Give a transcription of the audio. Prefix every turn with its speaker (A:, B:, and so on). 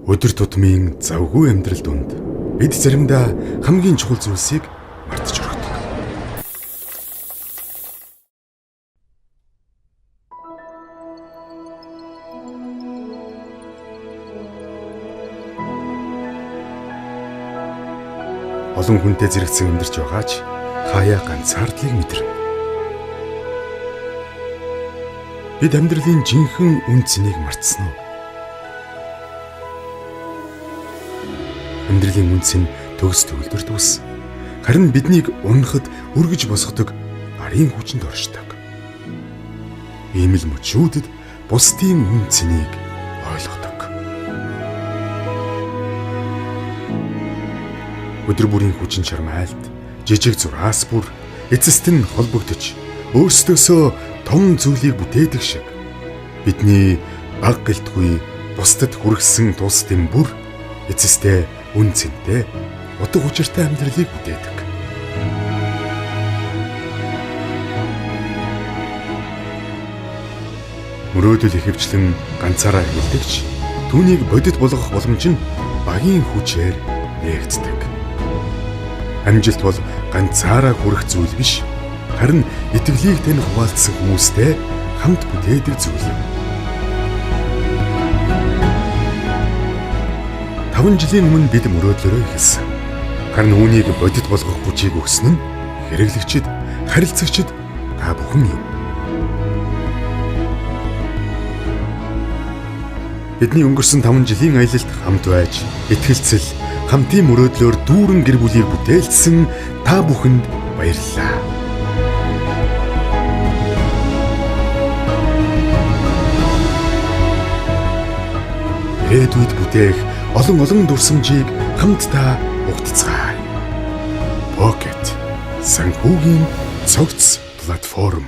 A: Өдөр тутмын завгүй амьдрал донд бид заримдаа хамгийн чухал зүйлсийг мартаж ордог. Олон хүнтэй зэрэгцэн амьдарч байгаач хаяа ганцаардлыг мэдэрнэ. Бид амьдралын жинхэнэ үн цэнийг мартсан уу? Амьдралын үн цэн төгс төгөлдөр дүүс. Харин биднийг унахад өргөж босгодог арын хүчинд оршдог. Ийм л мөчүүдэд бусдын үн цэнийг ойлгодог. Өдөр бүрийн хүчин чармайлт, жижиг зураас бүр эцэст нь холбогдож, өөрсдөөсөө том зүйлийг бүтээдэг шиг бидний баг гэлтгүй бусдад хүргэсэн тусдын бүр эцэстээ үн цэнтэй, утга учиртай амьдралыг бүтээдэг. Мөрөөдөл ихэвчлэн ганцаараа эхэлдэгч түүнийг бодит болгох боломж нь багийн хүчээр нээгддэг. Амжилт бол ганцаараа хүрэх зүйл биш, харин итгэлийг тань хуваалцсан хүмүүстэй хамт бүтээдэг зүйл юм. 5 жилийн өмнө бид мөрөөдлөөрөө эхэлсэн. Харин үүнийг бодит болгох хүчийг өгсөн нь хэрэглэгчид, харилцагчид та бүхэн юм. Бидний өнгөрсөн 5 жилийн аялалд хамт байж, итгэлцэл, хамтын мөрөөдлөөр дүүрэн гэр бүлийг бүтээлсэн та бүхэнд баярлалаа. Ирээдүйд бүтээх олон дурсамжийг хамтдаа угтцгаая. Pocket санхүүгийн цогц платформ.